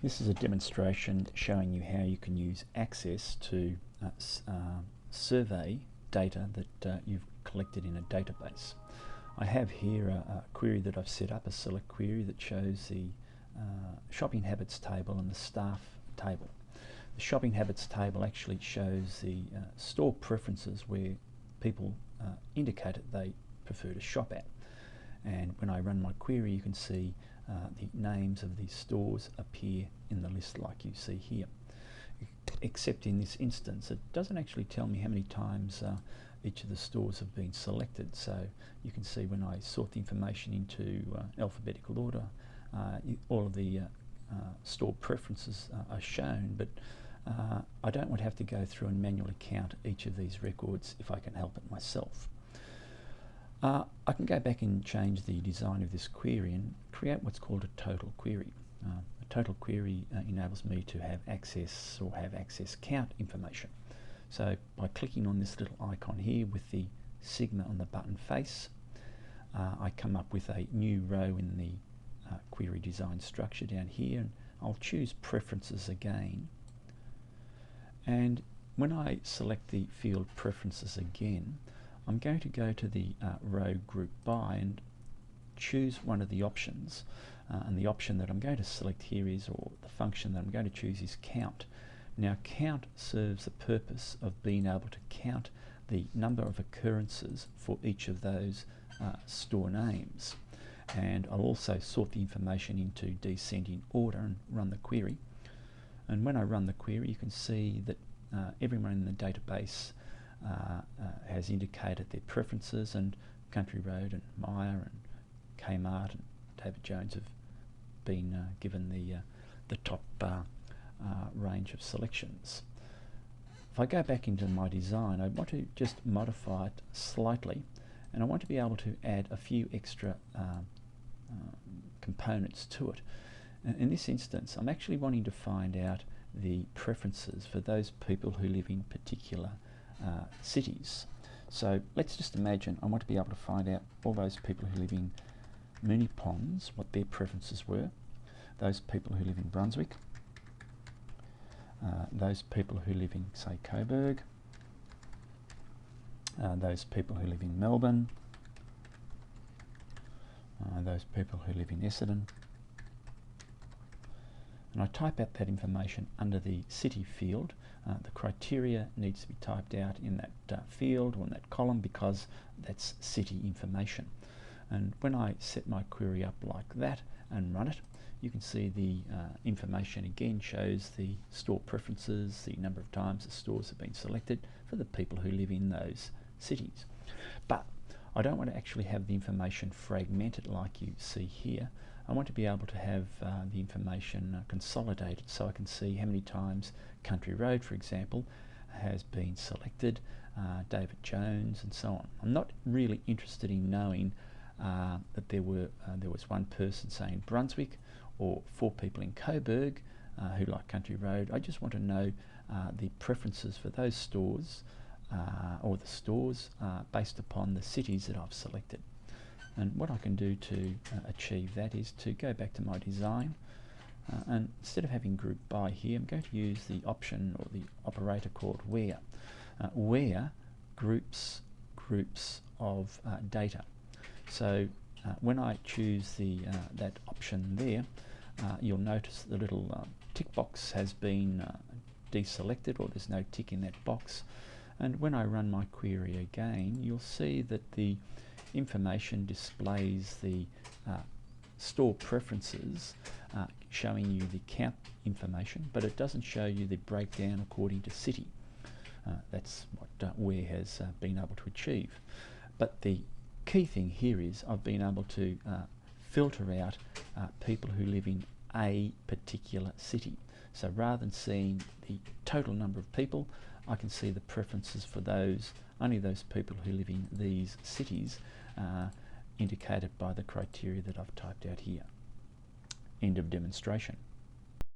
This is a demonstration showing you how you can use access to survey data that you've collected in a database. I have here a query that I've set up, a select query that shows the shopping habits table and the staff table. The shopping habits table actually shows the store preferences where people indicated they prefer to shop at. And when I run my query, you can see the names of these stores appear in the list like you see here. Except in this instance, it doesn't actually tell me how many times each of the stores have been selected. So you can see when I sort the information into alphabetical order, all of the store preferences are shown, but I don't want to have to go through and manually count each of these records if I can help it myself. I can go back and change the design of this query and create what's called a total query. A total query enables me to have access or have access count information. So by clicking on this little icon here with the sigma on the button face, I come up with a new row in the query design structure down here, and I'll choose preferences again. And when I select the field preferences again, I'm going to go to the row group by and choose one of the options. And the option that I'm going to select here is, or the function that I'm going to choose is count. Now count serves the purpose of being able to count the number of occurrences for each of those store names. And I'll also sort the information into descending order and run the query. And when I run the query, you can see that everyone in the database has indicated their preferences, and Country Road and Myer and Kmart and David Jones have been given the top range of selections. If I go back into my design, I want to just modify it slightly, and I want to be able to add a few extra components to it. In this instance, I'm actually wanting to find out the preferences for those people who live in particular cities. So let's just imagine I want to be able to find out all those people who live in Moonee Ponds, what their preferences were, those people who live in Brunswick, those people who live in, say, Coburg, those people who live in Melbourne, those people who live in Essendon, and I type out that information under the city field. The criteria needs to be typed out in that field or in that column because that's city information. And when I set my query up like that and run it, you can see the information again shows the store preferences, the number of times the stores have been selected for the people who live in those cities. But I don't want to actually have the information fragmented like you see here. I want to be able to have the information consolidated, so I can see how many times Country Road, for example, has been selected, David Jones, and so on. I'm not really interested in knowing that there was one person saying Brunswick or 4 people in Coburg who like Country Road. I just want to know the preferences for those stores or the stores based upon the cities that I've selected. And what I can do to achieve that is to go back to my design, and instead of having group by here, I'm going to use the option or the operator called where. Where groups of data. So when I choose that option there, you'll notice the little tick box has been deselected, or there's no tick in that box. And when I run my query again, you'll see that the information displays the store preferences, showing you the count information, but it doesn't show you the breakdown according to city. That's what where has been able to achieve. But the key thing here is I've been able to filter out people who live in a particular city. So rather than seeing the total number of people, I can see the preferences for only those people who live in these cities, indicated by the criteria that I've typed out here. End of demonstration.